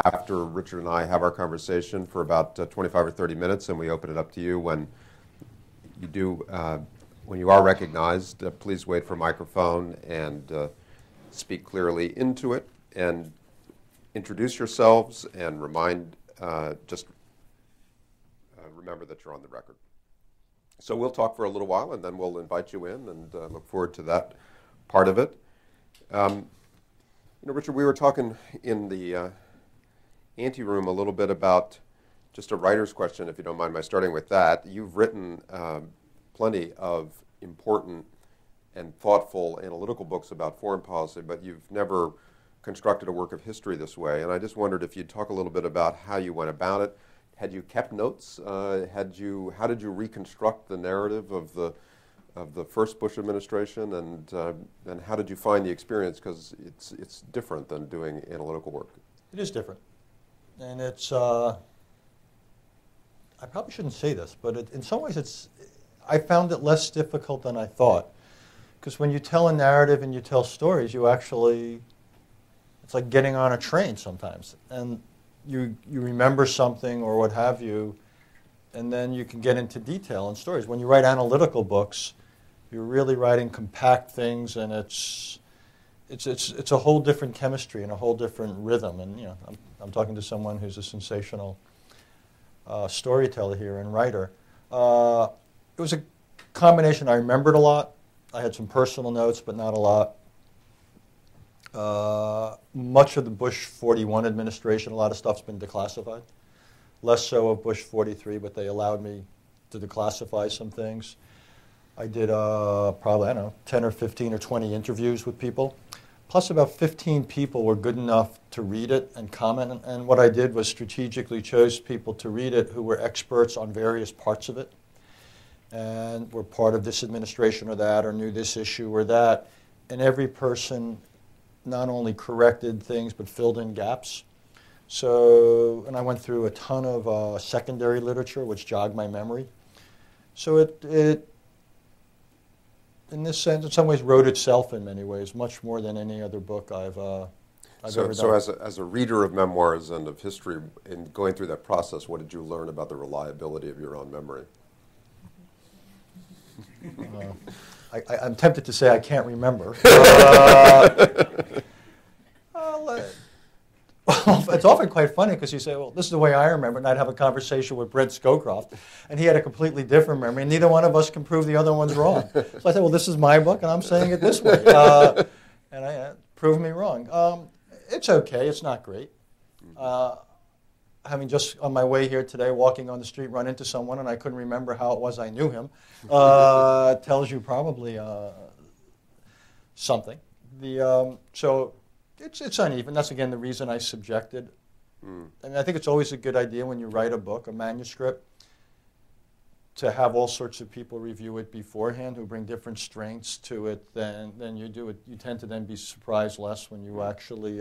after Richard and I have our conversation for about 25 or 30 minutes, and we open it up to you. When you are recognized, please wait for a microphone and speak clearly into it, and introduce yourselves, and remember that you're on the record. So we'll talk for a little while, and then we'll invite you in, and look forward to that part of it. Richard, we were talking in the ante-room a little bit about just a writer's question, if you don't mind my starting with that. You've written plenty of important and thoughtful analytical books about foreign policy, but you've never constructed a work of history this way. And I just wondered if you'd talk a little bit about how you went about it. Had you kept notes? How did you reconstruct the narrative of the first Bush administration, and how did you find the experience? Because it's different than doing analytical work. It is different, and it's. I probably shouldn't say this, but in some ways, I found it less difficult than I thought, because when you tell a narrative and you tell stories, it's like getting on a train sometimes, and you remember something or what have you, and then you can get into detail in stories. When you write analytical books, you're really writing compact things, and it's a whole different chemistry and a whole different rhythm. And I'm talking to someone who's a sensational storyteller here and writer. It was a combination. I remembered a lot. I had some personal notes, but not a lot. Much of the Bush 41 administration, a lot of stuff's been declassified. Less so of Bush 43, but they allowed me to declassify some things. I did probably, 10 or 15 or 20 interviews with people. Plus about 15 people were good enough to read it and comment. And what I did was strategically chose people to read it who were experts on various parts of it, and were part of this administration or that, or knew this issue or that. And every person not only corrected things, but filled in gaps. So, and I went through a ton of secondary literature, which jogged my memory. So it, in this sense, in some ways, wrote itself in many ways, much more than any other book I've ever done. So as a reader of memoirs and of history, in going through that process, what did you learn about the reliability of your own memory? I'm tempted to say I can't remember. It's often quite funny because you say, well, this is the way I remember, and I'd have a conversation with Brent Scowcroft, and he had a completely different memory, and neither one of us can prove the other one's wrong. So I said, well, this is my book, and I'm saying it this way. And I proved me wrong. It's okay. It's not great. Having just on my way here today, walking on the street, run into someone, and I couldn't remember how it was I knew him, tells you probably something. So it's uneven. That's, again, the reason I subjected. I mean, I think it's always a good idea when you write a book, a manuscript, to have all sorts of people review it beforehand who bring different strengths to it than you do. You tend to then be surprised less when you actually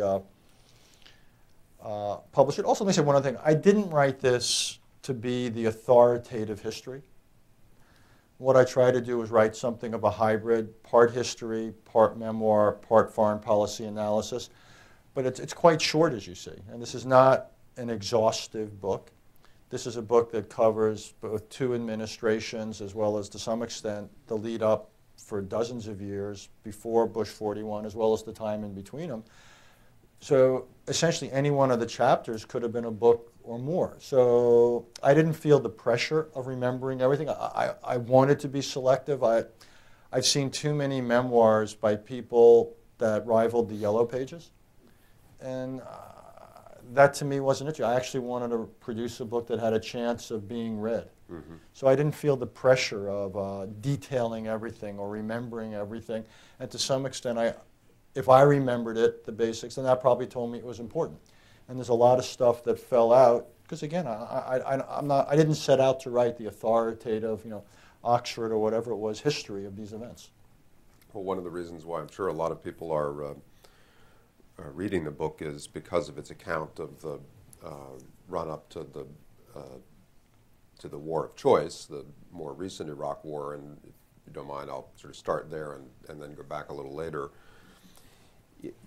publish it. Also, let me say one other thing. I didn't write this to be the authoritative history. What I try to do is write something of a hybrid, part history, part memoir, part foreign policy analysis. But it's quite short, as you see. And this is not an exhaustive book. This is a book that covers both two administrations, as well as, to some extent, the lead up for dozens of years before Bush 41, as well as the time in between them. So essentially, any one of the chapters could have been a book or more. So I didn't feel the pressure of remembering everything. I wanted to be selective. I've seen too many memoirs by people that rivaled the Yellow Pages. And that, to me, wasn't it. I actually wanted to produce a book that had a chance of being read. Mm-hmm. So I didn't feel the pressure of detailing everything or remembering everything. And to some extent, if I remembered it, the basics, then that probably told me it was important. And there's a lot of stuff that fell out because, again, I didn't set out to write the authoritative, Oxford or whatever it was, history of these events. Well, one of the reasons why I'm sure a lot of people are reading the book is because of its account of the run-up to the war of choice, the more recent Iraq war. And if you don't mind, I'll sort of start there and then go back a little later.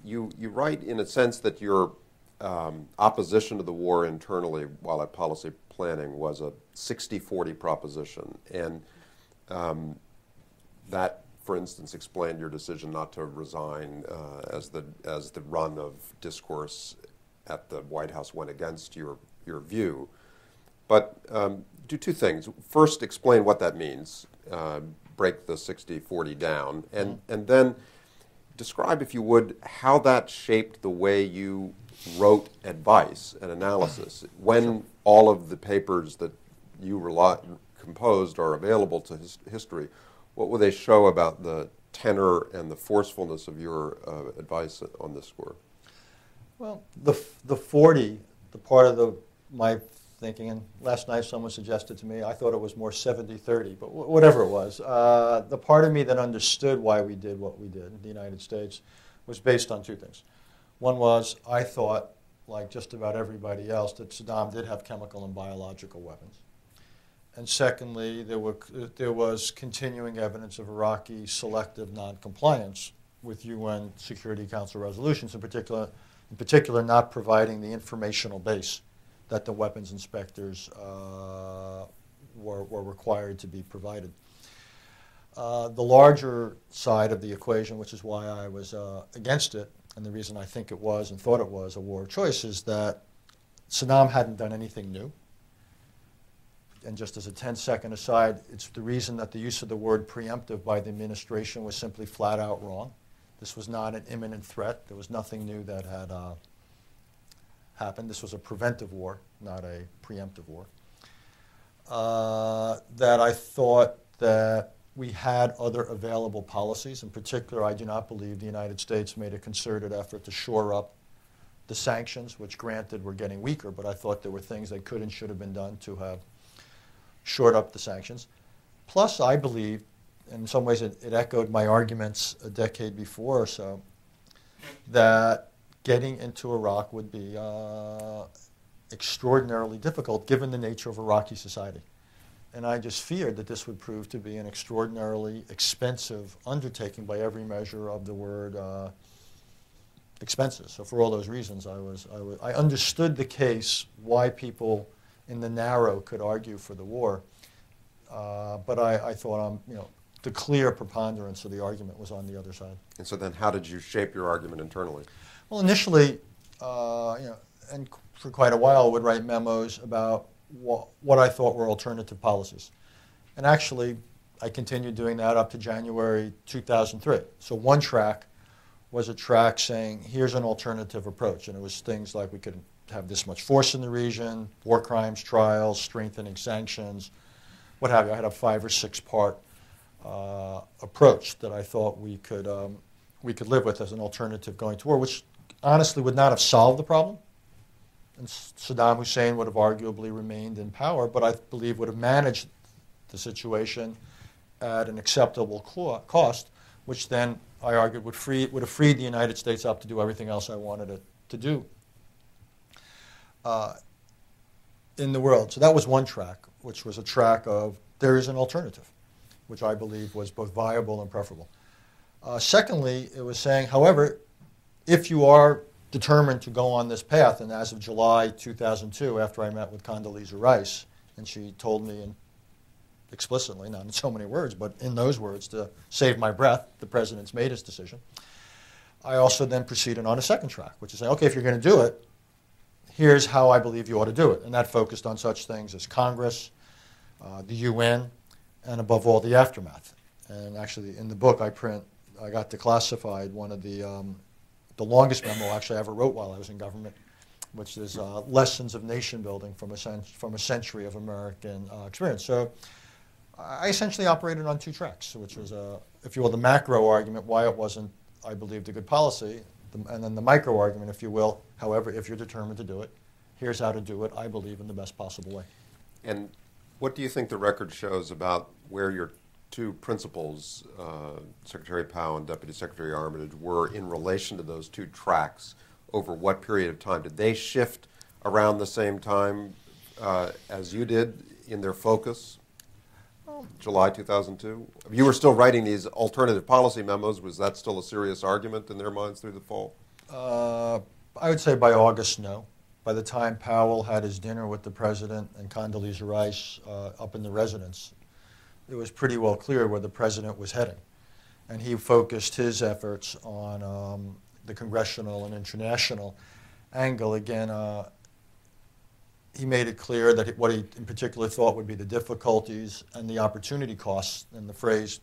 You write, in a sense, that your opposition to the war internally while at policy planning was a 60-40 proposition. And that, for instance, explained your decision not to resign as the run of discourse at the White House went against your view. But do two things. First, explain what that means. Break the 60-40 down. And then describe, if you would, how that shaped the way you wrote advice and analysis. When all of the papers that you composed are available to history, what will they show about the tenor and the forcefulness of your advice on this score? Well, the 40, the part of my thinking, and last night someone suggested to me, I thought it was more 70-30, but whatever it was, the part of me that understood why we did what we did in the United States was based on two things. One was, I thought, like just about everybody else, that Saddam did have chemical and biological weapons. And secondly, there was continuing evidence of Iraqi selective noncompliance with UN Security Council resolutions, in particular not providing the informational base that the weapons inspectors were required to be provided. The larger side of the equation, which is why I was against it, and the reason I think it was and thought it was a war of choice, is that Saddam hadn't done anything new. And just as a 10-second aside, it's the reason that the use of the word preemptive by the administration was simply flat out wrong. This was not an imminent threat. There was nothing new that had happened. This was a preventive war, not a preemptive war. That I thought that we had other available policies. In particular, I do not believe the United States made a concerted effort to shore up the sanctions, which granted were getting weaker, but I thought there were things that could and should have been done to have shored up the sanctions. Plus, I believe, in some ways it echoed my arguments a decade before or so, that getting into Iraq would be extraordinarily difficult given the nature of Iraqi society. And I just feared that this would prove to be an extraordinarily expensive undertaking by every measure of the word expenses. So for all those reasons, I understood the case, why people in the narrow could argue for the war, but I thought the clear preponderance of the argument was on the other side. And so then how did you shape your argument internally? Well, initially, and for quite a while, I would write memos about what I thought were alternative policies. And actually, I continued doing that up to January 2003. So one track was a track saying, here's an alternative approach. And it was things like we could have this much force in the region, war crimes trials, strengthening sanctions, what have you. I had a 5 or 6 part approach that I thought we could live with as an alternative going to war, which honestly would not have solved the problem. And Saddam Hussein would have arguably remained in power, but I believe would have managed the situation at an acceptable cost, which then I argued would have freed the United States up to do everything else I wanted it to do in the world. So that was one track, which was a track of there is an alternative, which I believe was both viable and preferable. Secondly, it was saying, however, if you are determined to go on this path, and as of July 2002, after I met with Condoleezza Rice, and she told me explicitly, not in so many words, but in those words, to save my breath, the president's made his decision, I also then proceeded on a second track, which is saying, okay, if you're going to do it, here's how I believe you ought to do it. And that focused on such things as Congress, the UN, and above all, the aftermath. And actually, in the book I got declassified one of the longest memo actually I ever wrote while I was in government, which is Lessons of Nation Building from a Century of American Experience. So I essentially operated on 2 tracks, which was, if you will, the macro argument, why it wasn't, I believed, a good policy, and then the micro argument, if you will, however, if you're determined to do it, here's how to do it, I believe, in the best possible way. And what do you think the record shows about where your 2 principals, Secretary Powell and Deputy Secretary Armitage, were in relation to those 2 tracks over what period of time? Did they shift around the same time as you did in their focus? July 2002? You were still writing these alternative policy memos. Was that still a serious argument in their minds through the fall? I would say by August, no. By the time Powell had his dinner with the president and Condoleezza Rice up in the residence, it was pretty well clear where the president was heading. And he focused his efforts on the congressional and international angle. Again, he made it clear that what he in particular thought would be the difficulties and the opportunity costs, and the phrase,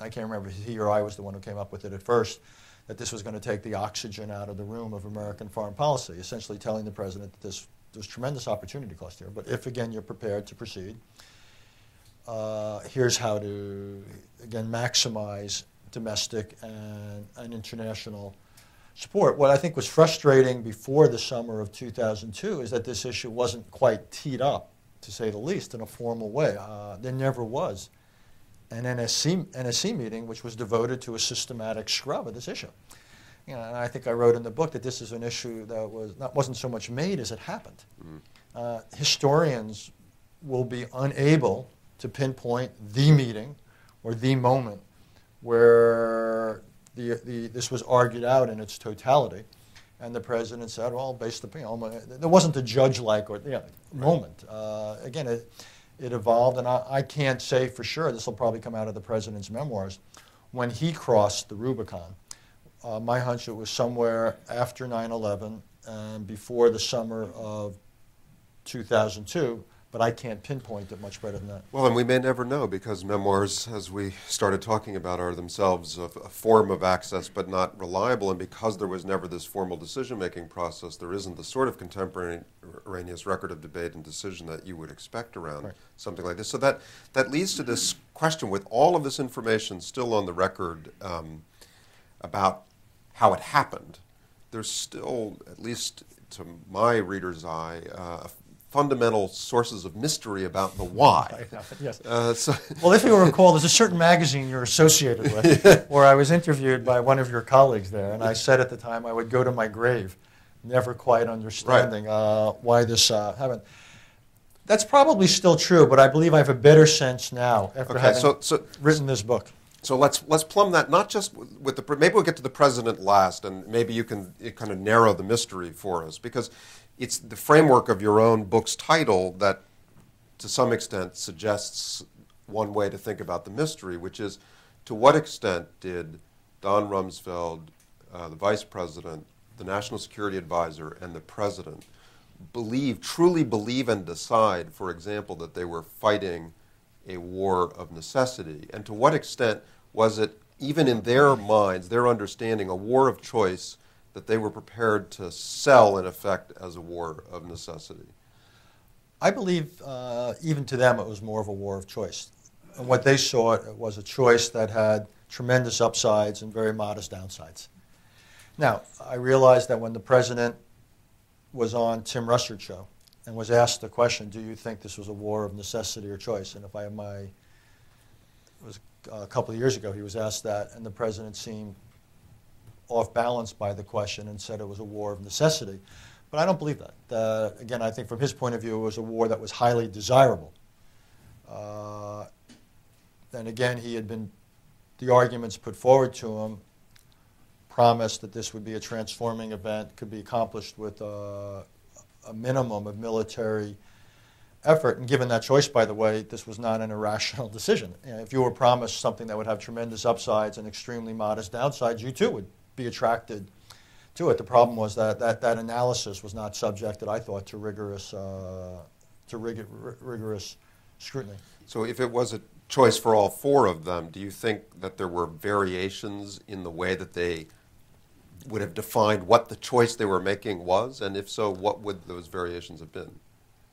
I can't remember if he or I was the one who came up with it at first, that this was going to take the oxygen out of the room of American foreign policy, essentially telling the president that there's tremendous opportunity cost here. But if, again, you're prepared to proceed, here's how to, again, maximize domestic and international support. What I think was frustrating before the summer of 2002 is that this issue wasn't quite teed up, to say the least, in a formal way. There never was an NSC meeting which was devoted to a systematic scrub of this issue. You know, and I think I wrote in the book that this is an issue that wasn't so much made as it happened. Historians will be unable to pinpoint the meeting or the moment where this was argued out in its totality, and the president said, "Well, based upon there wasn't a judge-like moment." Again, it evolved, and I can't say for sure. This will probably come out of the president's memoirs. When he crossed the Rubicon, my hunch it was somewhere after 9/11 and before the summer of 2002. But I can't pinpoint it much better than that. Well, and we may never know, because memoirs, as we started talking about, are themselves a form of access but not reliable. And because there was never this formal decision-making process, there isn't the sort of contemporaneous record of debate and decision that you would expect around something like this. So that leads to this question, with all of this information still on the record about how it happened, there's still, at least to my reader's eye, fundamental sources of mystery about the why. Yes. Well, if you recall, there's a certain magazine you're associated with where I was interviewed by one of your colleagues there, and I said at the time I would go to my grave, never quite understanding why this happened. That's probably still true, but I believe I have a better sense now after having written this book. So let's plumb that, not just with the, maybe we'll get to the president last, and maybe you can kind of narrow the mystery for us, because it's the framework of your own book's title that, to some extent, suggests one way to think about the mystery, which is, to what extent did Don Rumsfeld, the vice president, the national security advisor, and the president truly believe and decide, for example, that they were fighting a war of necessity? And to what extent was it, even in their minds, their understanding, a war of choice that they were prepared to sell, in effect, as a war of necessity? I believe, even to them, it was more of a war of choice. And what they saw was a choice that had tremendous upsides and very modest downsides. Now, I realized that when the president was on Tim Russert's show and was asked the question, do you think this was a war of necessity or choice? And if I have it was a couple of years ago, he was asked that, and the president seemed off balance by the question and said it was a war of necessity. But I don't believe that. Again, I think from his point of view, it was a war that was highly desirable. And again, the arguments put forward to him promised that this would be a transforming event, could be accomplished with a minimum of military effort. And given that choice, by the way, this was not an irrational decision. You know, if you were promised something that would have tremendous upsides and extremely modest downsides, you too would be attracted to it. The problem was that analysis was not subjected, I thought, to rigorous scrutiny. So if it was a choice for all four of them, do you think that there were variations in the way that they would have defined what the choice they were making was? And if so, what would those variations have been?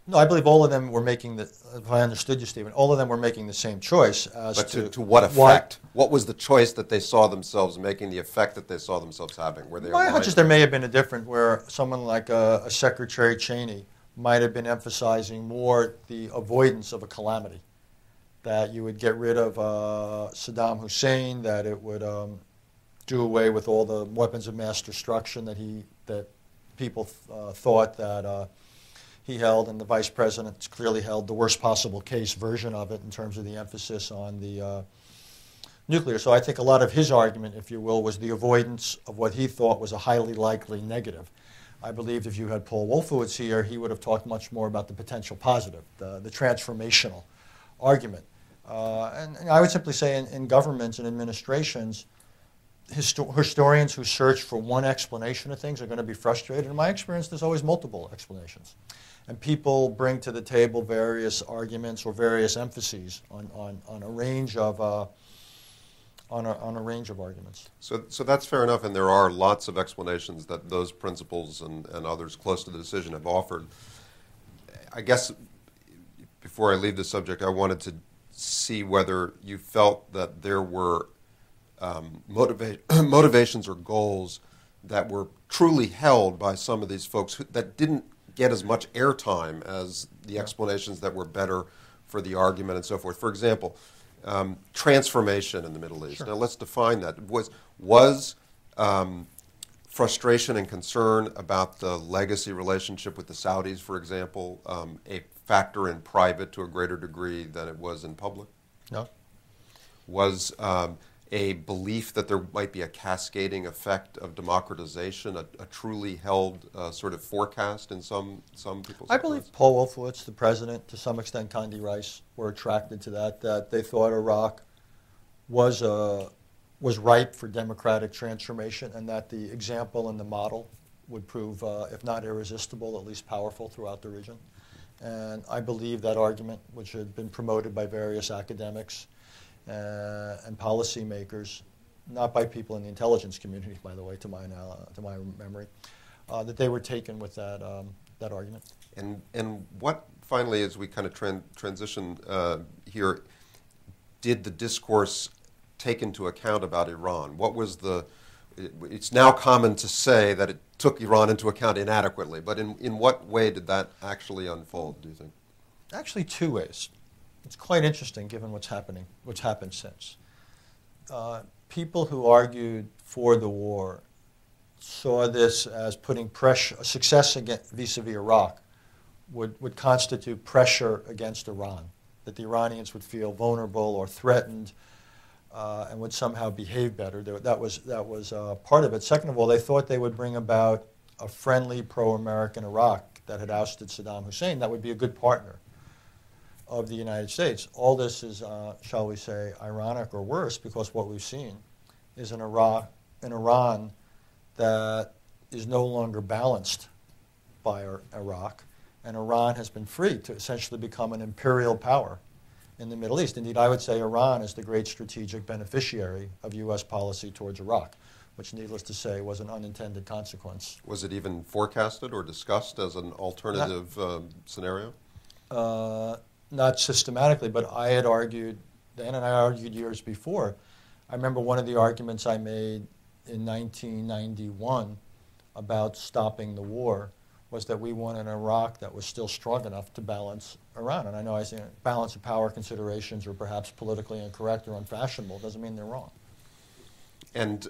No, I believe all of them were making if I understood you, Stephen, all of them were making the same choice. But to what effect? What was the choice that they saw themselves making, the effect that they saw themselves having? My hunch is there may have been a different, where someone like a Secretary Cheney might have been emphasizing more the avoidance of a calamity, that you would get rid of Saddam Hussein, that it would do away with all the weapons of mass destruction that people thought that he held, and the vice president clearly held the worst possible case version of it in terms of the emphasis on the nuclear. So I think a lot of his argument, if you will, was the avoidance of what he thought was a highly likely negative. I believed if you had Paul Wolfowitz here, he would have talked much more about the potential positive, the transformational argument. And I would simply say in governments and administrations, historians who search for one explanation of things are going to be frustrated. In my experience, there's always multiple explanations. And people bring to the table various arguments or various emphases on a range of arguments. So that's fair enough, and there are lots of explanations that those principles and others close to the decision have offered. I guess before I leave the subject, I wanted to see whether you felt that there were motivations or goals that were truly held by some of these folks that didn't get as much airtime as the explanations that were better for the argument and so forth. For example, transformation in the Middle East. Sure. Now let's define that. Was frustration and concern about the legacy relationship with the Saudis, for example, a factor in private to a greater degree than it was in public? No. Was a belief that there might be a cascading effect of democratization, a truly held sort of forecast in some people's I believe Paul Wolfowitz, the president, to some extent Condi Rice, were attracted to that they thought Iraq was ripe for democratic transformation and that the example and the model would prove, if not irresistible, at least powerful throughout the region. And I believe that argument, which had been promoted by various academics and policymakers, not by people in the intelligence community, by the way, to my memory, that they were taken with that argument. And what finally, as we kind of transition here, did the discourse take into account about Iran? What was it's now common to say that it took Iran into account inadequately, but in what way did that actually unfold, do you think? Actually, two ways. It's quite interesting given what's happened since. People who argued for the war saw this as putting pressure, success vis-a-vis Iraq would constitute pressure against Iran, that the Iranians would feel vulnerable or threatened and would somehow behave better. That was part of it. Second of all, they thought they would bring about a friendly pro-American Iraq that had ousted Saddam Hussein that would be a good partner of the United States. All this is, shall we say, ironic or worse, because what we've seen is an Iran that is no longer balanced by Iraq, and Iran has been free to essentially become an imperial power in the Middle East. Indeed, I would say Iran is the great strategic beneficiary of U.S. policy towards Iraq, which, needless to say, was an unintended consequence. Was it even forecasted or discussed as an alternative scenario? Not systematically, but I had argued then, and I argued years before. I remember one of the arguments I made in 1991 about stopping the war was that we wanted an Iraq that was still strong enough to balance Iran. And I know I say balance of power considerations are perhaps politically incorrect or unfashionable. Doesn't mean they're wrong. And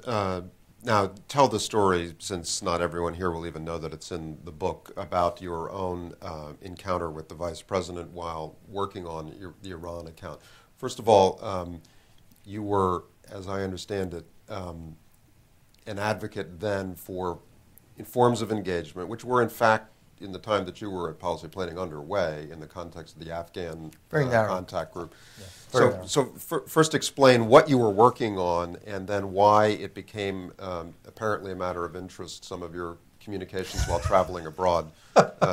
now tell the story, since not everyone here will even know that it's in the book, about your own encounter with the vice president while working on the Iran account. First of all, you were, as I understand it, an advocate then for forms of engagement, which were in fact, in the time that you were at policy planning, underway in the context of the Afghan contact group. Yeah, so first explain what you were working on and then why it became apparently a matter of interest, some of your communications while traveling abroad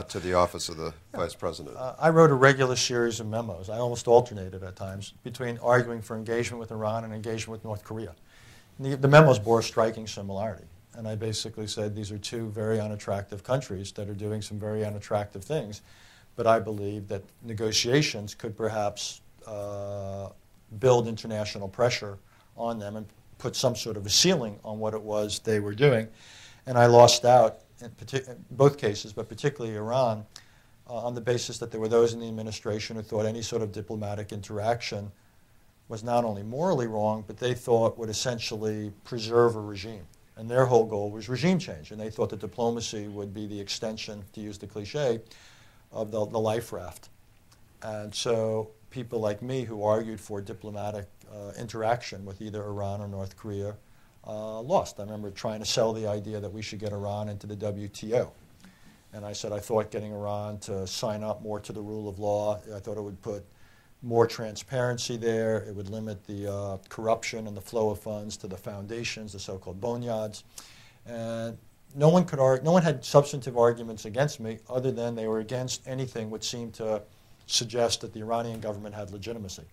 to the office of the vice president. I wrote a regular series of memos. I almost alternated at times between arguing for engagement with Iran and engagement with North Korea. The memos bore a striking similarity. And I basically said these are two very unattractive countries that are doing some very unattractive things. But I believe that negotiations could perhaps build international pressure on them and put some sort of a ceiling on what it was they were doing. And I lost out in both cases, but particularly Iran, on the basis that there were those in the administration who thought any sort of diplomatic interaction was not only morally wrong, but they thought would essentially preserve a regime. And their whole goal was regime change. And they thought that diplomacy would be the extension, to use the cliche, of the life raft. And so people like me who argued for diplomatic interaction with either Iran or North Korea lost. I remember trying to sell the idea that we should get Iran into the WTO. And I said I thought getting Iran to sign up more to the rule of law, I thought it would put more transparency there. It would limit the corruption and the flow of funds to the foundations, the so-called bonyads. And no one had substantive arguments against me other than they were against anything which seemed to suggest that the Iranian government had legitimacy.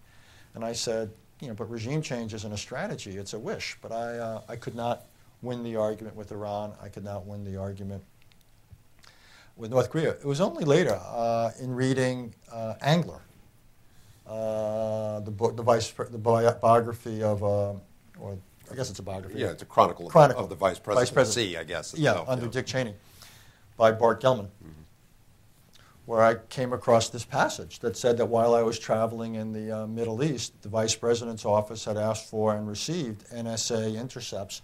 And I said, but regime change isn't a strategy, it's a wish. But I could not win the argument with Iran. I could not win the argument with North Korea. It was only later in reading Angler, the biography of, or I guess it's a biography. Yeah, it's a chronicle of the vice presidency, I guess. Under Dick Cheney, by Bart Gellman, where I came across this passage that said that while I was traveling in the Middle East, the vice president's office had asked for and received NSA intercepts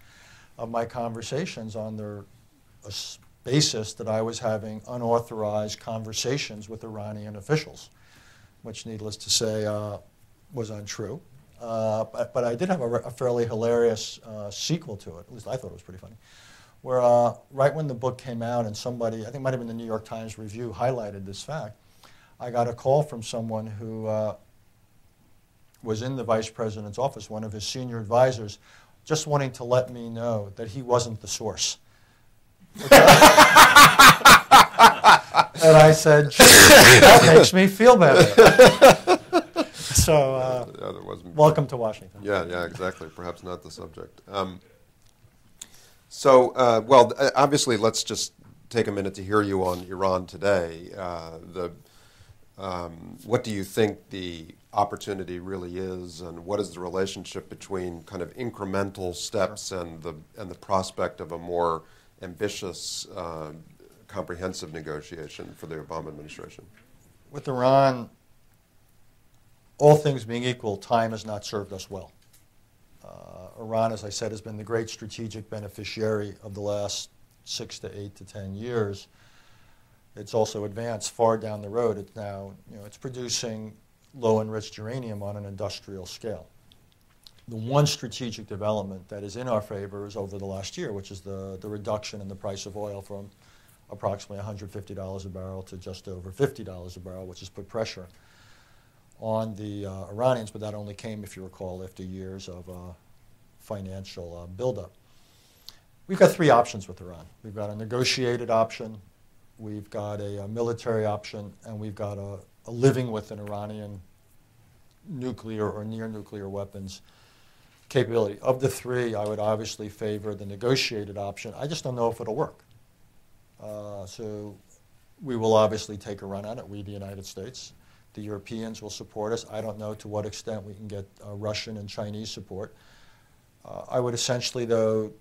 of my conversations on the basis that I was having unauthorized conversations with Iranian officials, which, needless to say, was untrue. But I did have a fairly hilarious sequel to it. At least I thought it was pretty funny. Where right when the book came out and somebody, I think it might have been the New York Times Review, highlighted this fact, I got a call from someone who was in the vice president's office, one of his senior advisors, just wanting to let me know that he wasn't the source. And I said, that makes me feel better. So, welcome to Washington. Yeah, exactly. Perhaps not the subject. Well, obviously, let's just take a minute to hear you on Iran today. What do you think the opportunity really is, and what is the relationship between kind of incremental steps and the prospect of a more ambitious, comprehensive negotiation for the Obama administration? With Iran, all things being equal, time has not served us well. Iran, as I said, has been the great strategic beneficiary of the last 6 to 8 to 10 years. It's also advanced far down the road. It's now, it's producing low-enriched uranium on an industrial scale. The one strategic development that is in our favor is over the last year, which is the reduction in the price of oil from approximately $150 a barrel to just over $50 a barrel, which has put pressure on the Iranians, but that only came, if you recall, after years of financial buildup. We've got 3 options with Iran. We've got a negotiated option, we've got a military option, and we've got a living with an Iranian nuclear or near-nuclear weapons capability. Of the 3, I would obviously favor the negotiated option. I just don't know if it'll work. So we will obviously take a run at it, we, the United States. The Europeans will support us. I don't know to what extent we can get Russian and Chinese support. I would essentially, though,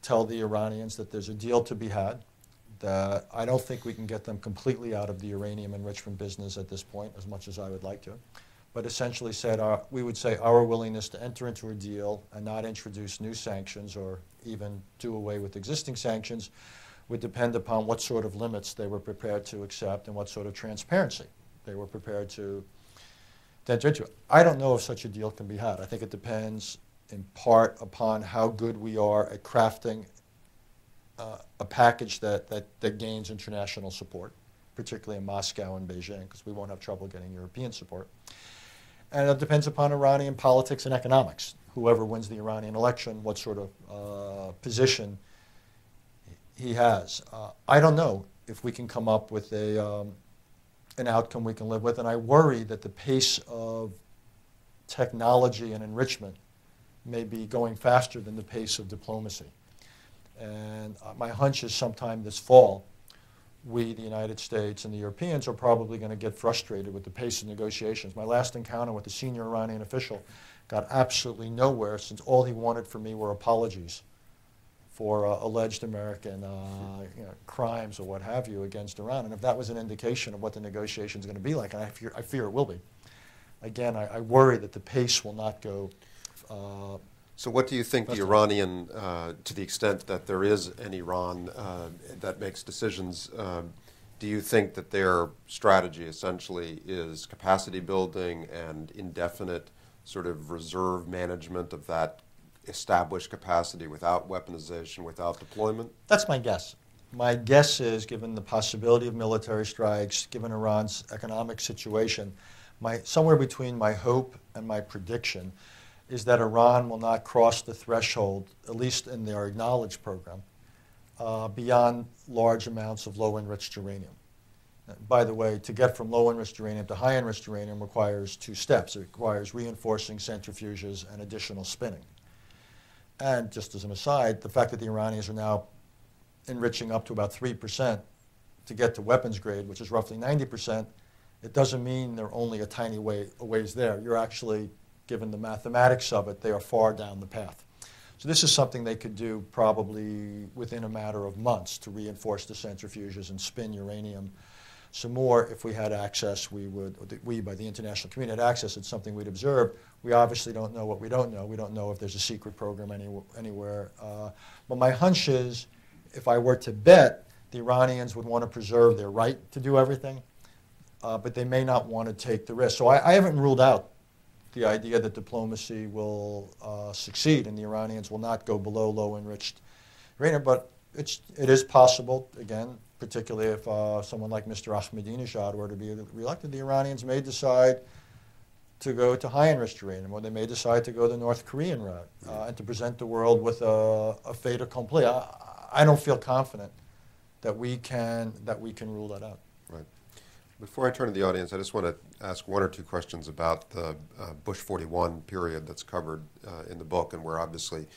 tell the Iranians that there's a deal to be had, that I don't think we can get them completely out of the uranium enrichment business at this point, as much as I would like to. But essentially said, we would say our willingness to enter into a deal and not introduce new sanctions or even do away with existing sanctions would depend upon what sort of limits they were prepared to accept and what sort of transparency they were prepared to enter into. I don't know if such a deal can be had. I think it depends in part upon how good we are at crafting a package that gains international support, particularly in Moscow and Beijing, because we won't have trouble getting European support. And it depends upon Iranian politics and economics. Whoever wins the Iranian election, what sort of position he has. I don't know if we can come up with an outcome we can live with, and I worry that the pace of technology and enrichment may be going faster than the pace of diplomacy. And my hunch is sometime this fall, we, the United States, and the Europeans are probably going to get frustrated with the pace of negotiations. My last encounter with a senior Iranian official got absolutely nowhere, since all he wanted from me were apologies for alleged American crimes or what have you against Iran. And if that was an indication of what the negotiation is going to be like, and I fear it will be, again, I worry that the pace will not go. So what do you think the Iranian, to the extent that there is an Iran that makes decisions, do you think that their strategy essentially is capacity building and indefinite sort of reserve management of that established capacity without weaponization, without deployment? That's my guess. My guess is, given the possibility of military strikes, given Iran's economic situation, somewhere between my hope and my prediction is that Iran will not cross the threshold, at least in their acknowledged program, beyond large amounts of low-enriched uranium. By the way, to get from low-enriched uranium to high-enriched uranium requires two steps. It requires reinforcing centrifuges and additional spinning. And just as an aside, the fact that the Iranians are now enriching up to about 3% to get to weapons grade, which is roughly 90%, it doesn't mean they're only a tiny ways there. You're actually, given the mathematics of it, they are far down the path. So this is something they could do probably within a matter of months to reinforce the centrifuges and spin uranium some more. If we had access, we by the international community had access, it's something we'd observe. We obviously don't know what we don't know. We don't know if there's a secret program anywhere. But my hunch is, if I were to bet, the Iranians would want to preserve their right to do everything, but they may not want to take the risk. So I haven't ruled out the idea that diplomacy will succeed and the Iranians will not go below low-enriched uranium, but it is possible, again, particularly if someone like Mr. Ahmadinejad were to be reelected, the Iranians may decide to go to high-enriched uranium, or they may decide to go the North Korean route and to present the world with a fait accompli. I don't feel confident that we can rule that out. Right. Before I turn to the audience, I just want to ask one or two questions about the Bush 41 period that's covered in the book, and where obviously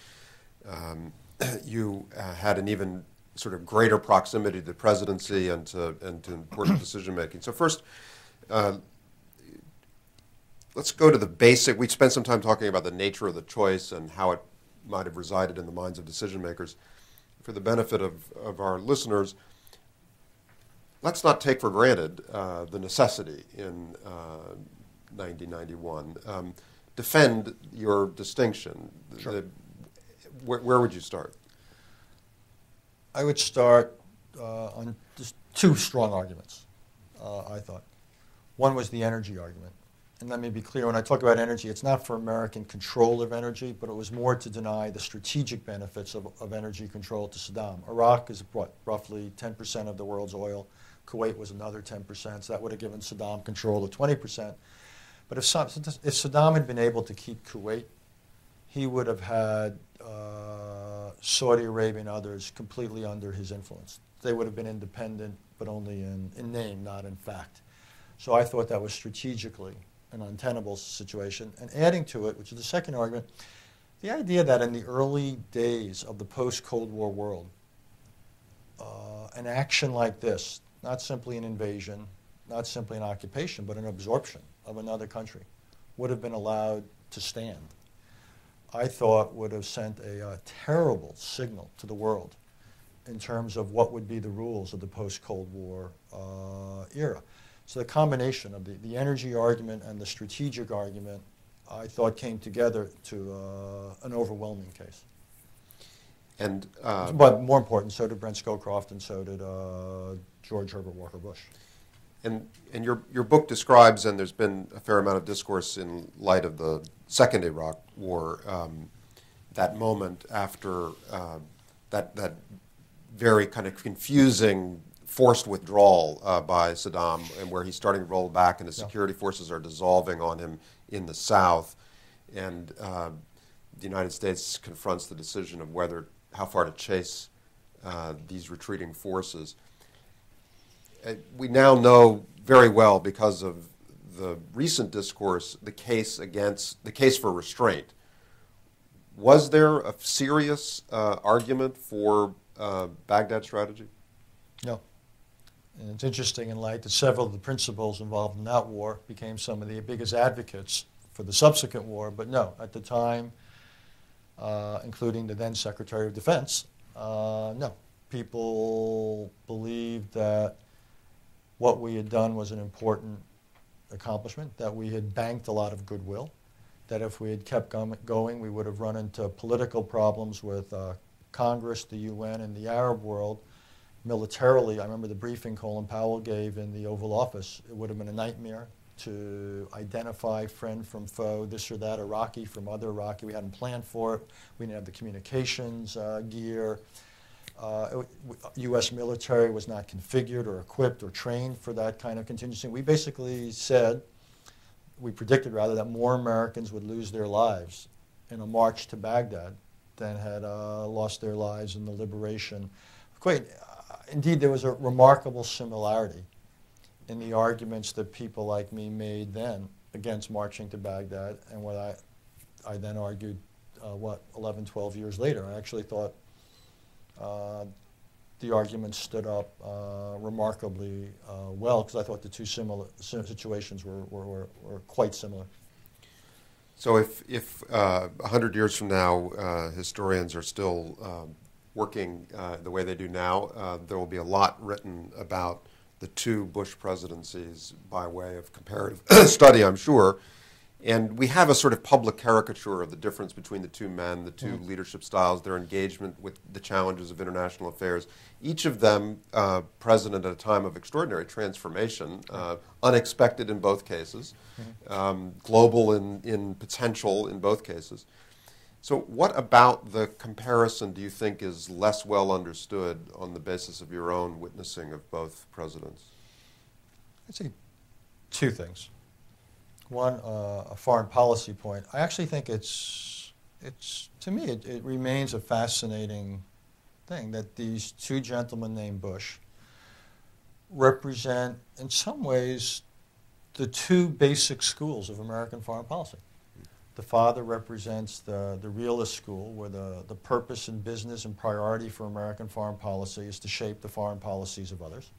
you had an even sort of greater proximity to the presidency and to important decision making. So first, let's go to the basic. We spent some time talking about the nature of the choice and how it might have resided in the minds of decision makers. For the benefit of our listeners, let's not take for granted the necessity in 1991. Defend your distinction. Sure. Where would you start? I would start on just two strong arguments, I thought. One was the energy argument. And let me be clear, when I talk about energy, it's not for American control of energy, but it was more to deny the strategic benefits of energy control to Saddam. Iraq is roughly 10% of the world's oil. Kuwait was another 10%, so that would have given Saddam control of 20%. But if Saddam had been able to keep Kuwait, he would have had Saudi Arabia and others completely under his influence. They would have been independent, but only in name, not in fact. So I thought that was strategically an untenable situation. And adding to it, which is the second argument, the idea that in the early days of the post-Cold War world, an action like this, not simply an invasion, not simply an occupation, but an absorption of another country, would have been allowed to stand, I thought would have sent a terrible signal to the world in terms of what would be the rules of the post-Cold War era. So the combination of the energy argument and the strategic argument, I thought, came together to an overwhelming case. And but more important, so did Brent Scowcroft, and so did George Herbert Walker Bush. And your book describes, and there's been a fair amount of discourse in light of the second Iraq War, that moment after that very kind of confusing forced withdrawal by Saddam, and where he's starting to roll back and the security forces are dissolving on him in the south, and the United States confronts the decision of how far to chase these retreating forces. We now know very well, because of the recent discourse, the case for restraint. Was there a serious argument for Baghdad strategy? No. And it's interesting in light that several of the principals involved in that war became some of the biggest advocates for the subsequent war. But no, at the time, including the then Secretary of Defense, no. People believed that what we had done was an important accomplishment, that we had banked a lot of goodwill, that if we had kept going, we would have run into political problems with Congress, the UN, and the Arab world. Militarily, I remember the briefing Colin Powell gave in the Oval Office. It would have been a nightmare to identify friend from foe, this or that, Iraqi from other Iraqi. We hadn't planned for it. We didn't have the communications gear. U.S. military was not configured or equipped or trained for that kind of contingency. We basically said, we predicted rather, that more Americans would lose their lives in a march to Baghdad than had lost their lives in the liberation. Indeed, there was a remarkable similarity in the arguments that people like me made then against marching to Baghdad and what I then argued, 11, 12 years later. I actually thought the arguments stood up remarkably well, because I thought the two situations were quite similar. So if 100 years from now historians are still working the way they do now, there will be a lot written about the two Bush presidencies by way of comparative study, I'm sure. And we have a sort of public caricature of the difference between the two men, the two leadership styles, their engagement with the challenges of international affairs. Each of them president at a time of extraordinary transformation, unexpected in both cases, global in potential in both cases. So what about the comparison do you think is less well understood on the basis of your own witnessing of both presidents? I'd say two things. One, a foreign policy point. I actually think it's to me, it remains a fascinating thing that these two gentlemen named Bush represent, in some ways, the two basic schools of American foreign policy. The father represents the realist school, where the purpose and business and priority for American foreign policy is to shape the foreign policies of others.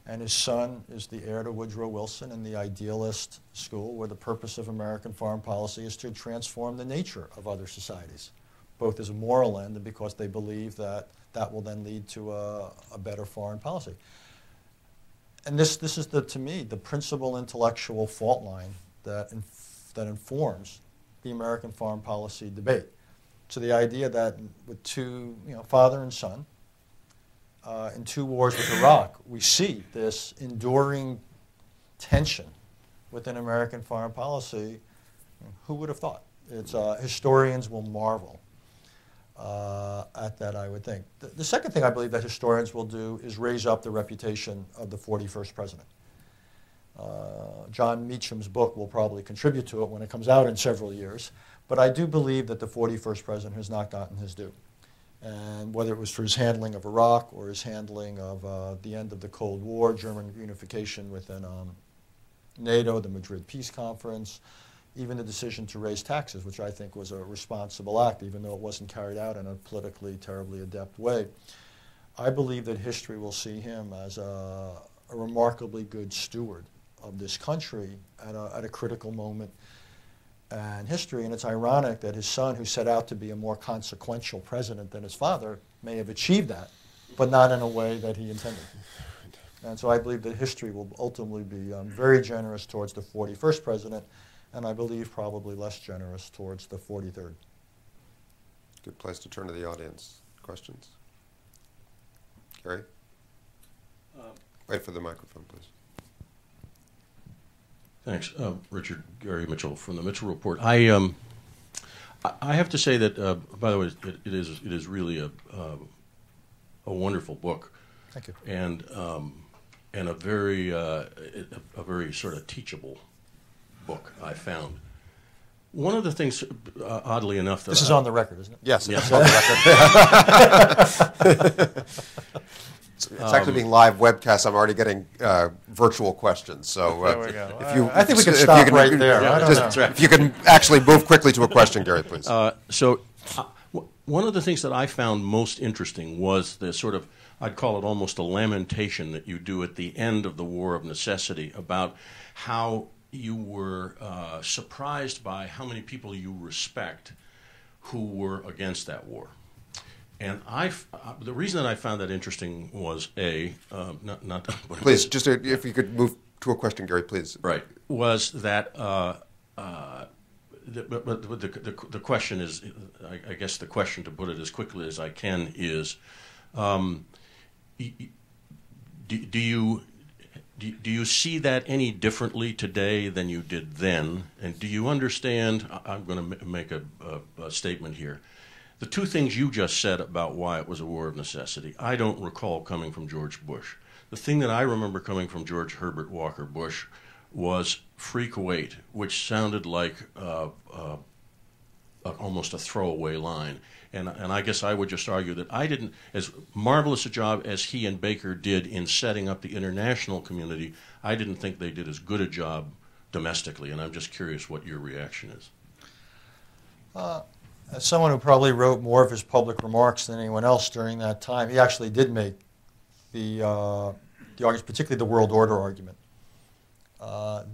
And his son is the heir to Woodrow Wilson in the idealist school, where the purpose of American foreign policy is to transform the nature of other societies, both as a moral end and because they believe that that will then lead to a better foreign policy. And this is, to me, the principal intellectual fault line that informs the American foreign policy debate. So the idea that with two, father and son, in two wars with Iraq, we see this enduring tension within American foreign policy. Who would have thought? It's, historians will marvel at that, I would think. The second thing I believe that historians will do is raise up the reputation of the 41st president. John Meacham's book will probably contribute to it when it comes out in several years. But I do believe that the 41st president has not gotten his due. And whether it was for his handling of Iraq or his handling of the end of the Cold War, German unification within NATO, the Madrid Peace Conference, even the decision to raise taxes, which I think was a responsible act, even though it wasn't carried out in a politically terribly adept way. I believe that history will see him as a remarkably good steward of this country at a critical moment in history. And it's ironic that his son, who set out to be a more consequential president than his father, may have achieved that, but not in a way that he intended. And so I believe that history will ultimately be very generous towards the 41st president, and I believe probably less generous towards the 43rd. Good place to turn to the audience. Questions? Gary? Wait for the microphone, please. Thanks. Richard Gary Mitchell from the Mitchell Report. I have to say that, by the way, it is really a wonderful book. Thank you. And a very sort of teachable book, I found. One of the things, oddly enough, that this is on the record, isn't it? Yes, yeah. it's on the record. It's actually being live webcast. I'm already getting virtual questions. So there we go. if you, I think we could stop right there. Yeah, I don't know. that's right. If you can actually move quickly to a question, Gary, please. One of the things that I found most interesting was the sort of, I'd call it almost a lamentation that you do at the end of the War of Necessity about how you were surprised by how many people you respect who were against that war. And the reason that I found that interesting was not please, just if you could move to a question, Gary, please. Right, was that the question is, I guess the question, to put it as quickly as I can, is, do you see that any differently today than you did then? And do you understand? I'm going to make a statement here, the two things you just said about why it was a war of necessity, I don't recall coming from George Bush. The thing that I remember coming from George Herbert Walker Bush was Free Kuwait, which sounded like almost a throwaway line. And I guess I would just argue that I didn't, as marvelous a job as he and Baker did in setting up the international community, I didn't think they did as good a job domestically. And I'm just curious what your reaction is. As someone who probably wrote more of his public remarks than anyone else during that time, he actually did make the arguments, particularly the world order argument.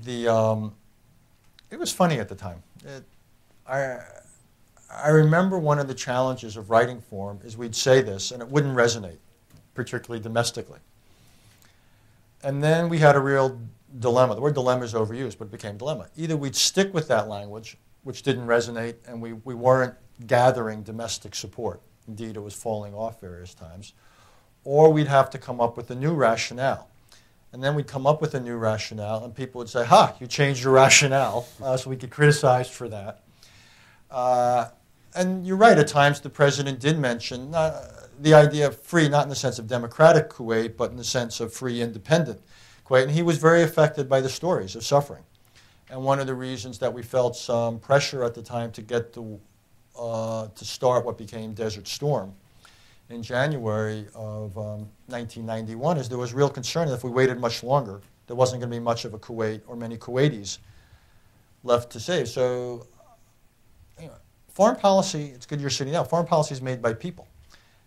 It was funny at the time. I remember one of the challenges of writing for him is we'd say this and it wouldn't resonate, particularly domestically. And then we had a real dilemma. The word dilemma is overused, but it became dilemma. Either we'd stick with that language, which didn't resonate, and we weren't gathering domestic support. Indeed, it was falling off various times. Or we'd have to come up with a new rationale. And then we'd come up with a new rationale, and people would say, ha, you changed your rationale, so we get criticized for that. And you're right, at times the president did mention the idea of free, not in the sense of democratic Kuwait, but in the sense of free, independent Kuwait. And he was very affected by the stories of suffering. And one of the reasons that we felt some pressure at the time to get to start what became Desert Storm in January of 1991 is there was real concern that if we waited much longer, there wasn't going to be much of a Kuwait or many Kuwaitis left to save. So, foreign policy, it's good you're sitting down, foreign policy is made by people.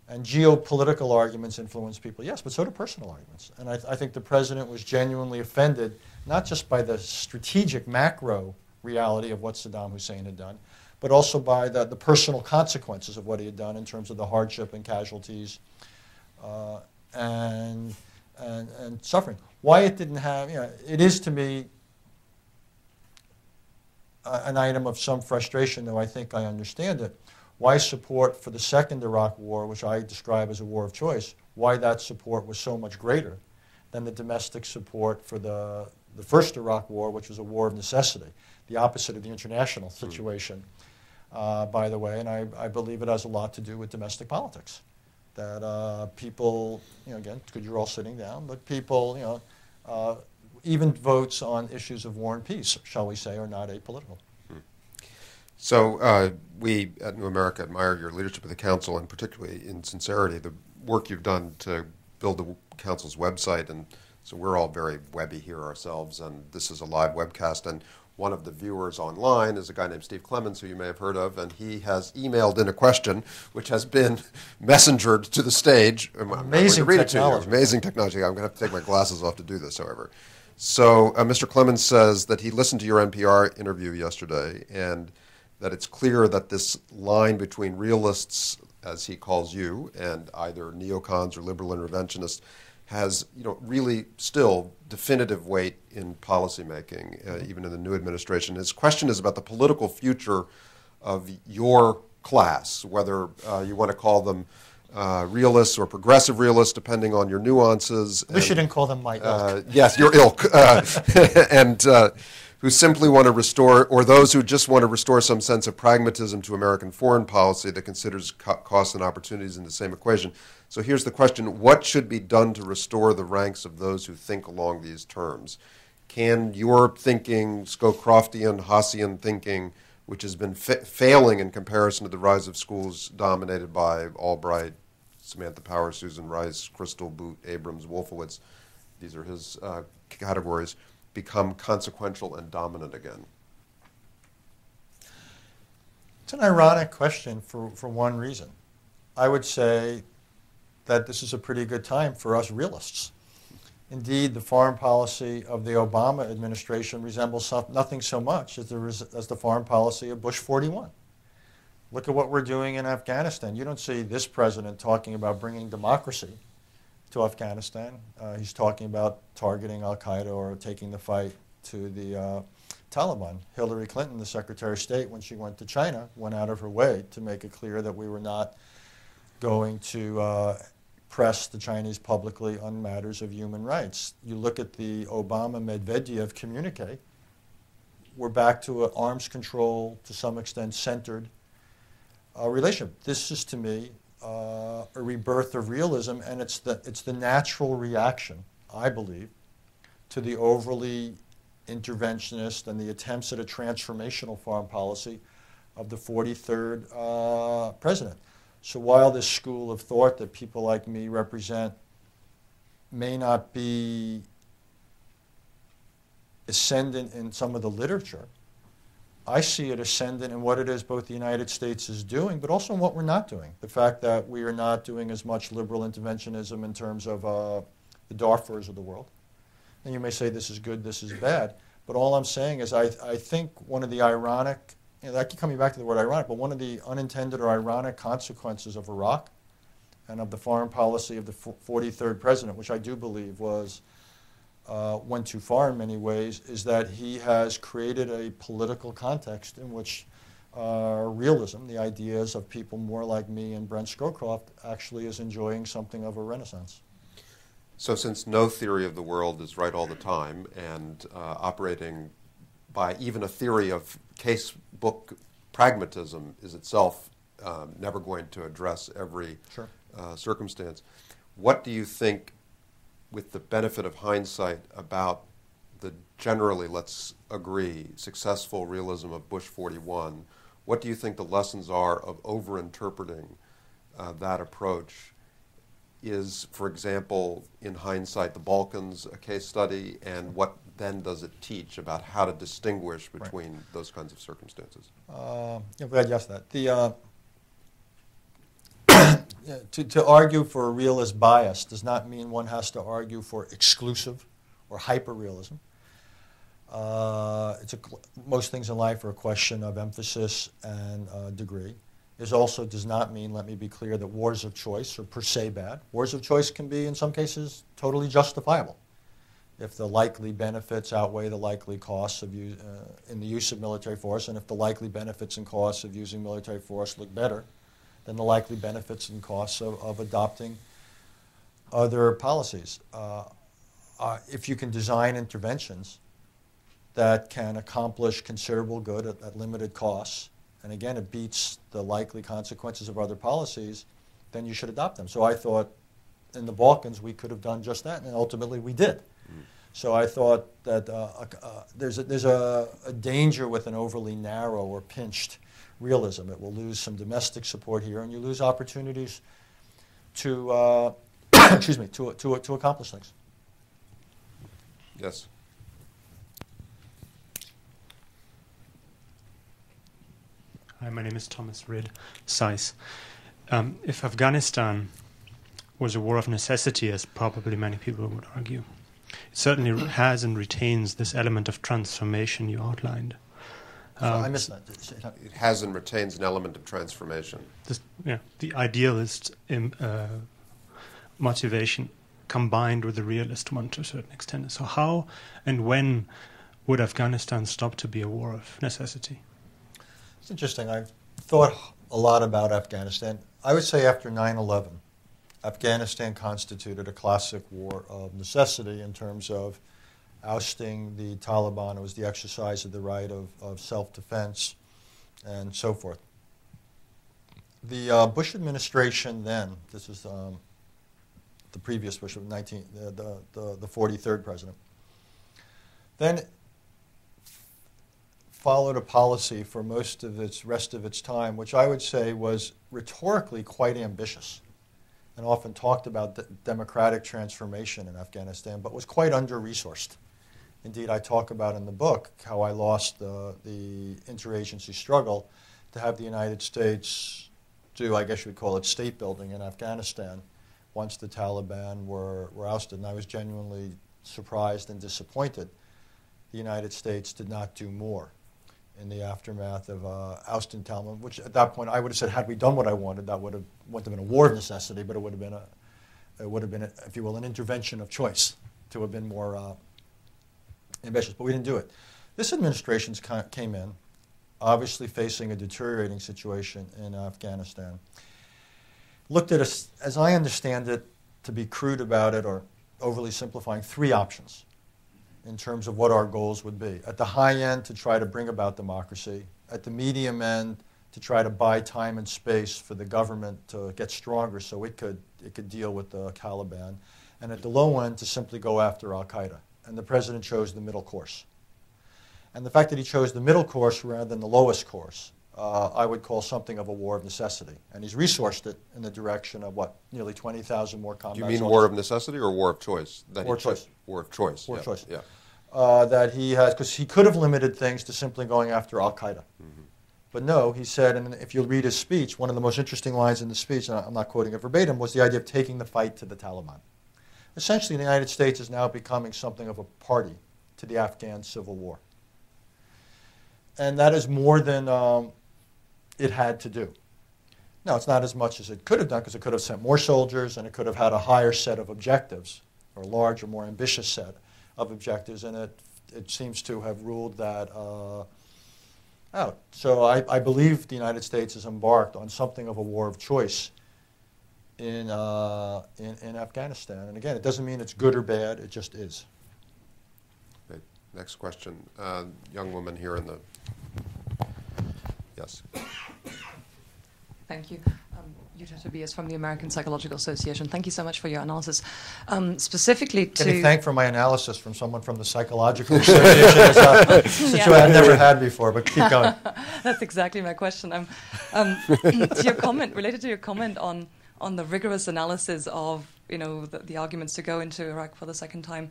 And geopolitical arguments influence people, yes, but so do personal arguments. And I think the president was genuinely offended, not just by the strategic macro reality of what Saddam Hussein had done, but also by the personal consequences of what he had done in terms of the hardship and casualties and suffering. Why it didn't have, it is to me an item of some frustration, though I think I understand it. Why support for the second Iraq war, which I describe as a war of choice, why that support was so much greater than the domestic support for the first Iraq war, which was a war of necessity, the opposite of the international situation, by the way. And I believe it has a lot to do with domestic politics. That people, again, because you're all sitting down, but people, even votes on issues of war and peace, shall we say, are not apolitical. So we at New America admire your leadership of the Council, and particularly in sincerity, the work you've done to build the Council's website. And so we're all very webby here ourselves, and this is a live webcast. And one of the viewers online is a guy named Steve Clemens, who you may have heard of, and he has emailed in a question, which has been messengered to the stage. Amazing technology. Amazing technology. I'm going to have to take my glasses off to do this, however. So Mr. Clemens says that he listened to your NPR interview yesterday, and that it's clear that this line between realists, as he calls you, and either neocons or liberal interventionists has, really still definitive weight in policymaking, even in the new administration. His question is about the political future of your class, whether you want to call them realists or progressive realists, depending on your nuances. Wish you didn't call them my ilk. Yes, your ilk. And who simply want to restore, or those who just want to restore some sense of pragmatism to American foreign policy that considers costs and opportunities in the same equation. So here's the question: what should be done to restore the ranks of those who think along these terms? Can your thinking, Scowcroftian, Haassian thinking, which has been failing in comparison to the rise of schools dominated by Albright, Samantha Power, Susan Rice, Crystal, Boot, Abrams, Wolfowitz, these are his categories, become consequential and dominant again? It's an ironic question for one reason. I would say that this is a pretty good time for us realists. Indeed, the foreign policy of the Obama administration resembles nothing so much as the foreign policy of Bush 41. Look at what we're doing in Afghanistan. You don't see this president talking about bringing democracy to Afghanistan. He's talking about targeting al-Qaeda or taking the fight to the Taliban. Hillary Clinton, the Secretary of State, when she went to China, went out of her way to make it clear that we were not going to press the Chinese publicly on matters of human rights. You look at the Obama-Medvedev communique, we're back to an arms control, to some extent centered relationship. This is, to me, a rebirth of realism, and it's the natural reaction, I believe, to the overly interventionist and the attempts at a transformational foreign policy of the 43rd president. So while this school of thought that people like me represent may not be ascendant in some of the literature, I see it ascendant in what it is both the United States is doing, but also in what we're not doing. The fact that we are not doing as much liberal interventionism in terms of the Darfurs of the world. And you may say this is good, this is bad, but all I'm saying is I think one of the ironic, I keep coming back to the word ironic, but one of the unintended or ironic consequences of Iraq and of the foreign policy of the 43rd president, which I do believe went too far in many ways, is that he has created a political context in which realism, the ideas of people more like me and Brent Scowcroft, actually is enjoying something of a renaissance. So since no theory of the world is right all the time, and operating by even a theory of casebook pragmatism is itself never going to address every circumstance, what do you think, with the benefit of hindsight, about the generally, let's agree, successful realism of Bush 41, what do you think the lessons are of over-interpreting that approach? Is, for example, in hindsight, the Balkans a case study, and what then does it teach about how to distinguish between those kinds of circumstances? I'm glad you asked that. To argue for a realist bias does not mean one has to argue for exclusive or hyper-realism. Most things in life are a question of emphasis and degree. It also does not mean, let me be clear, that wars of choice are per se bad. Wars of choice can be, in some cases, totally justifiable if the likely benefits outweigh the likely costs of in the use of military force, and if the likely benefits and costs of using military force look better than the likely benefits and costs of adopting other policies. If you can design interventions that can accomplish considerable good at limited costs, and again, it beats the likely consequences of other policies, then you should adopt them. So I thought in the Balkans we could have done just that, and ultimately we did. So I thought that there's a danger with an overly narrow or pinched realism. It will lose some domestic support here, and you lose opportunities to excuse me, to accomplish things. Yes. Hi, my name is Thomas Ridd, SAIS. If Afghanistan was a war of necessity, as probably many people would argue, it certainly has and retains this element of transformation you outlined. I missed that. It has and retains an element of transformation. The idealist motivation combined with the realist one to a certain extent. So how and when would Afghanistan stop to be a war of necessity? It's interesting. I've thought a lot about Afghanistan. I would say after 9/11, Afghanistan constituted a classic war of necessity in terms of ousting the Taliban. It was the exercise of the right of self-defense and so forth. The Bush administration then, this is the previous Bush, the 43rd president, then followed a policy for most of its rest of its time, which I would say was rhetorically quite ambitious and often talked about democratic transformation in Afghanistan, but was quite under-resourced. Indeed, I talk about in the book how I lost the interagency struggle to have the United States do, I guess you would call it, state building in Afghanistan once the Taliban were ousted. And I was genuinely surprised and disappointed the United States did not do more in the aftermath of ousting Talon, which at that point I would have said, had we done what I wanted, that wouldn't have been a war of necessity, but it would have been, if you will, an intervention of choice to have been more ambitious. But we didn't do it. This administration came in, obviously facing a deteriorating situation in Afghanistan. Looked at us, as I understand it, to be crude about it or overly simplifying, three options in terms of what our goals would be. At the high end, to try to bring about democracy. At the medium end, to try to buy time and space for the government to get stronger so it could deal with the Taliban, and at the low end to simply go after al-Qaeda. And the president chose the middle course. And the fact that he chose the middle course rather than the lowest course, I would call something of a war of necessity. And he's resourced it in the direction of, what, nearly 20,000 more combat soldiers. Do you mean war of necessity or war of choice? War of choice. War of choice. War of choice. Yeah. That he has, because he could have limited things to simply going after al-Qaeda. But no, he said, and if you'll read his speech, one of the most interesting lines in the speech, and I'm not quoting it verbatim, was the idea of taking the fight to the Taliban. Essentially, the United States is now becoming something of a party to the Afghan civil war. And that is more than it had to do. Now, it's not as much as it could have done, because it could have sent more soldiers, and it could have had a higher set of objectives, or a larger, more ambitious set of objectives, and it seems to have ruled that out. So I believe the United States has embarked on something of a war of choice in Afghanistan. And again, it doesn't mean it's good or bad, it just is. Okay. Next question. Young woman here in the... Yes. Thank you. Yuta Tobias from the American Psychological Association. Thank you so much for your analysis. Specifically to... Getting thanked for my analysis from someone from the Psychological Association is a situation I've never had before, but keep going. That's exactly my question. To your comment, related to your comment on the rigorous analysis of, the arguments to go into Iraq for the second time,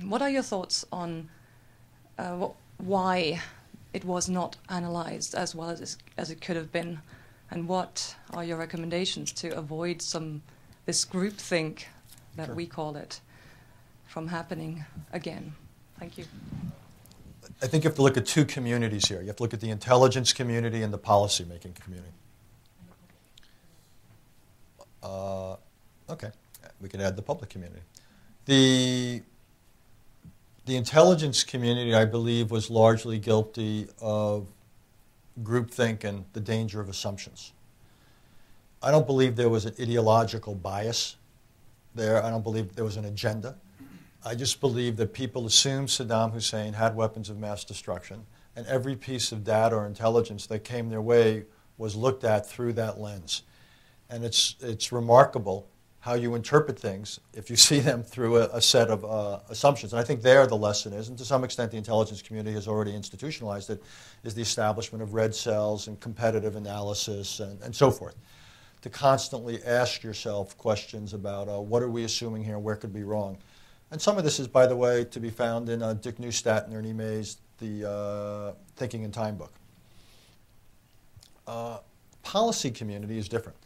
what are your thoughts on why it was not analyzed as well as it could have been? And what are your recommendations to avoid this groupthink that we call it from happening again? Thank you. I think you have to look at two communities here. You have to look at the intelligence community and the policymaking community. Okay, we could add the public community. The intelligence community, I believe, was largely guilty of groupthink and the danger of assumptions. I don't believe there was an ideological bias there. I don't believe there was an agenda. I just believe that people assumed Saddam Hussein had weapons of mass destruction, and every piece of data or intelligence that came their way was looked at through that lens. And it's remarkable how you interpret things if you see them through a set of assumptions. And I think there the lesson is, and to some extent the intelligence community has already institutionalized it, is the establishment of red cells and competitive analysis and so forth. To constantly ask yourself questions about what are we assuming here, where could be wrong. And some of this is, by the way, to be found in Dick Neustadt and Ernie May's The Thinking in Time book. Policy community is different.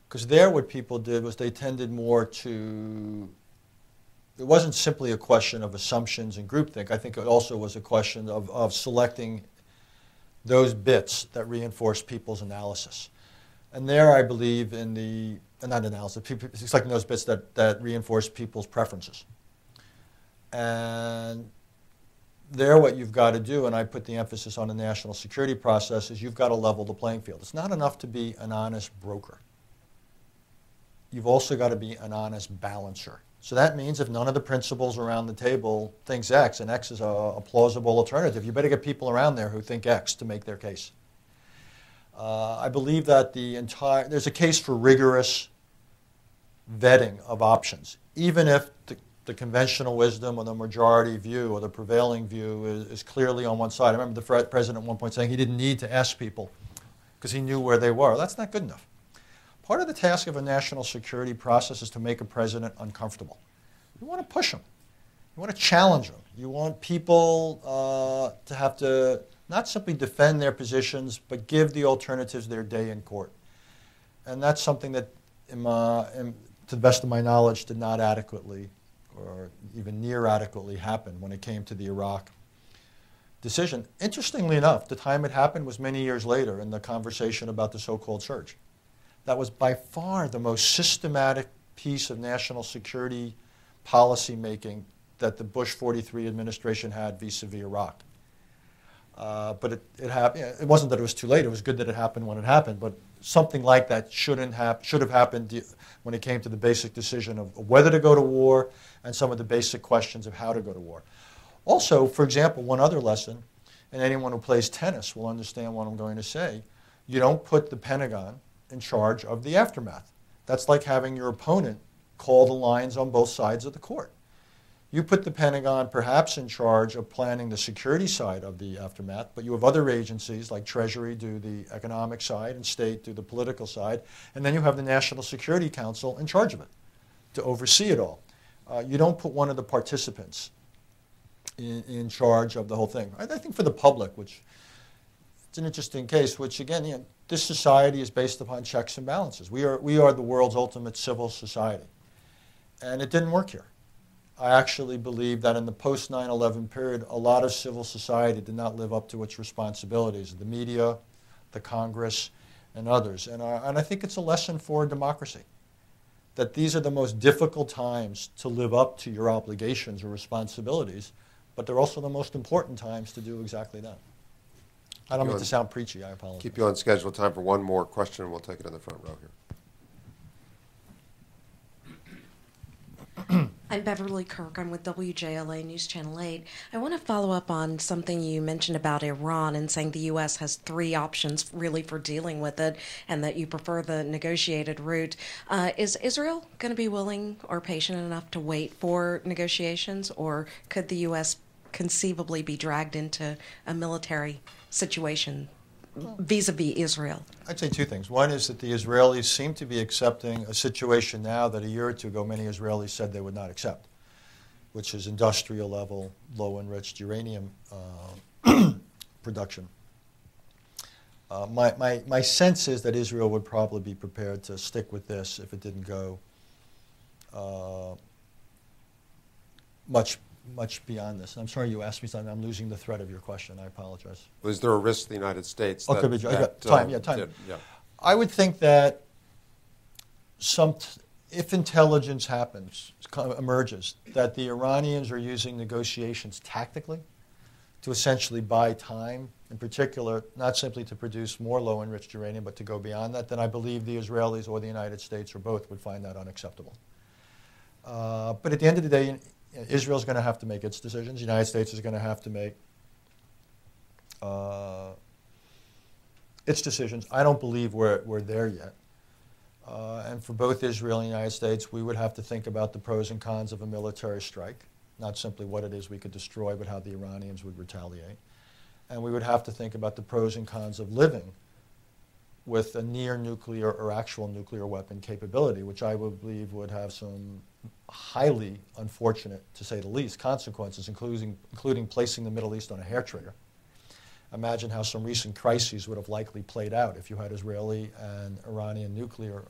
Because there what people did was they tended more to, it wasn't simply a question of assumptions and groupthink. I think it also was a question of selecting those bits that reinforce people's analysis. And there I believe in the, not analysis, selecting those bits that reinforce people's preferences. And there what you've got to do, and I put the emphasis on the national security process, is you've got to level the playing field. It's not enough to be an honest broker. You've also got to be an honest balancer. So that means if none of the principals around the table thinks X, and X is a plausible alternative, you better get people around there who think X to make their case. I believe that there's a case for rigorous vetting of options, even if the conventional wisdom or the majority view or the prevailing view is clearly on one side. I remember the Phret president at one point saying he didn't need to ask people because he knew where they were. That's not good enough. Part of the task of a national security process is to make a president uncomfortable. You want to push him. You want to challenge him. You want people to have to not simply defend their positions, but give the alternatives their day in court. And that's something that, to the best of my knowledge, did not adequately or even near adequately happen when it came to the Iraq decision. Interestingly enough, the time it happened was many years later in the conversation about the so-called surge. That was by far the most systematic piece of national security policy making that the Bush 43 administration had vis-a-vis Iraq. But it happened. It wasn't that it was too late. It was good that it happened when it happened. But something like that should have happened when it came to the basic decision of whether to go to war and some of the basic questions of how to go to war. Also, for example, one other lesson, and anyone who plays tennis will understand what I'm going to say. You don't put the Pentagon in charge of the aftermath. That's like having your opponent call the lines on both sides of the court. You put the Pentagon perhaps in charge of planning the security side of the aftermath, but you have other agencies like Treasury do the economic side and State do the political side, and then you have the National Security Council in charge of it to oversee it all. You don't put one of the participants in charge of the whole thing. I think for the public, which it's an interesting case, which again, you know, this society is based upon checks and balances. We are the world's ultimate civil society, and it didn't work here. I actually believe that in the post 9/11 period, a lot of civil society did not live up to its responsibilities, the media, the Congress, and others. And I think it's a lesson for democracy, that these are the most difficult times to live up to your obligations or responsibilities, but they're also the most important times to do exactly that. I don't mean to sound preachy, I apologize. Keep you on schedule. Time for one more question, and we'll take it in the front row here. I'm Beverly Kirk. I'm with WJLA News Channel 8. I want to follow up on something you mentioned about Iran and saying the U.S. has three options really for dealing with it and that you prefer the negotiated route. Is Israel going to be willing or patient enough to wait for negotiations, or could the U.S. conceivably be dragged into a military situation vis-a-vis Israel? I'd say two things. One is that the Israelis seem to be accepting a situation now that a year or two ago many Israelis said they would not accept, which is industrial level, low enriched uranium production. My sense is that Israel would probably be prepared to stick with this if it didn't go much beyond this. I'm sorry you asked me something. I'm losing the thread of your question. I apologize. Was there a risk to the United States? Okay, but I got time. Time. Yeah. I would think that if intelligence emerges, that the Iranians are using negotiations tactically to essentially buy time, in particular, not simply to produce more low-enriched uranium, but to go beyond that, then I believe the Israelis or the United States or both would find that unacceptable. But at the end of the day, Israel's going to have to make its decisions. The United States is going to have to make its decisions. I don't believe we're there yet. And for both Israel and the United States, we would have to think about the pros and cons of a military strike, not simply what it is we could destroy, but how the Iranians would retaliate. And we would have to think about the pros and cons of living with a near nuclear or actual nuclear weapon capability, which I would believe would have some highly unfortunate, to say the least, consequences, including placing the Middle East on a hair trigger. Imagine how some recent crises would have likely played out if you had Israeli and Iranian nuclear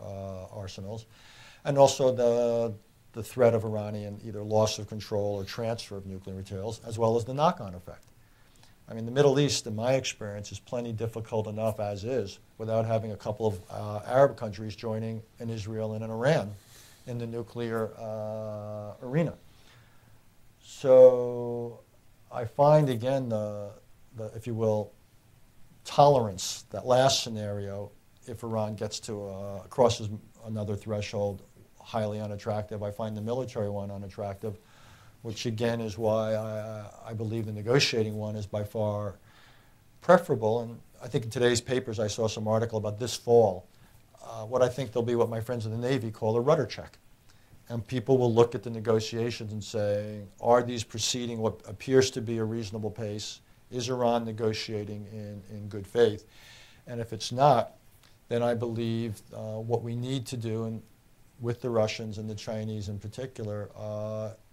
arsenals, and also the threat of Iranian either loss of control or transfer of nuclear materials, as well as the knock-on effect. I mean, the Middle East, in my experience, is plenty difficult enough as is without having a couple of Arab countries joining in Israel and in Iran in the nuclear arena. So I find, again, the, if you will, tolerance, that last scenario, if Iran gets to crosses another threshold, highly unattractive. I find the military one unattractive, which again is why I believe the negotiating one is by far preferable. And I think in today's papers I saw some article about this fall, what I think there'll be what my friends in the Navy call a rudder check. And people will look at the negotiations and say, are these proceeding what appears to be a reasonable pace? Is Iran negotiating in good faith? And if it's not, then I believe what we need to do, and with the Russians and the Chinese in particular,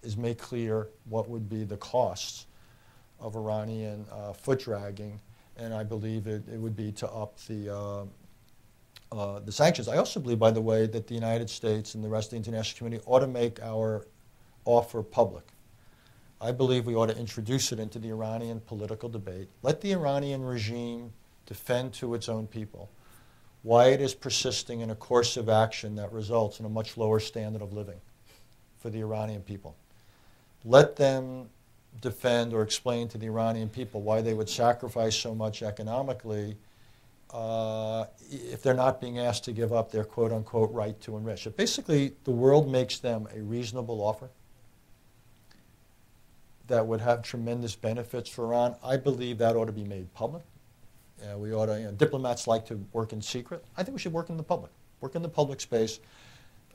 is make clear what would be the costs of Iranian foot dragging, and I believe it would be to up the sanctions. I also believe, by the way, that the United States and the rest of the international community ought to make our offer public. I believe we ought to introduce it into the Iranian political debate. Let the Iranian regime defend to its own people why it is persisting in a course of action that results in a much lower standard of living for the Iranian people. Let them defend or explain to the Iranian people why they would sacrifice so much economically if they're not being asked to give up their quote-unquote right to enrich. If basically the world makes them a reasonable offer that would have tremendous benefits for Iran, I believe that ought to be made public. We ought to, diplomats like to work in secret. I think we should work in the public space.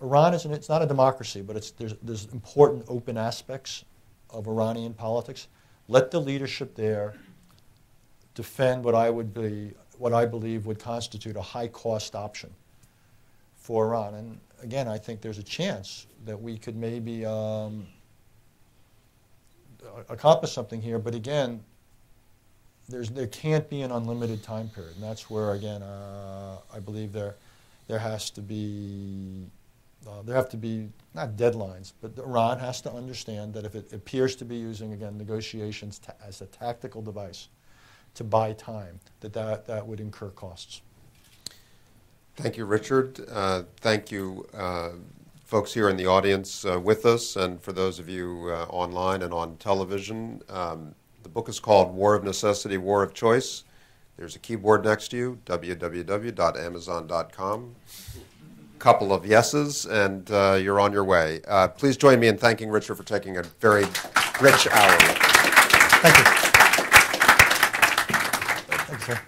Iran it's not a democracy, but there's important open aspects of Iranian politics. Let the leadership there defend what I believe would constitute a high-cost option for Iran. And again, I think there's a chance that we could maybe accomplish something here. But again, there can't be an unlimited time period, and that's where again I believe there have to be not deadlines, but Iran has to understand that if it appears to be using again negotiations as a tactical device to buy time, that would incur costs. Thank you, Richard. Thank you, folks here in the audience with us, and for those of you online and on television. The book is called War of Necessity, War of Choice. There's a keyboard next to you, www.amazon.com. Couple of yeses, and you're on your way. Please join me in thanking Richard for taking a very rich hour. Thank you. Thanks, sir.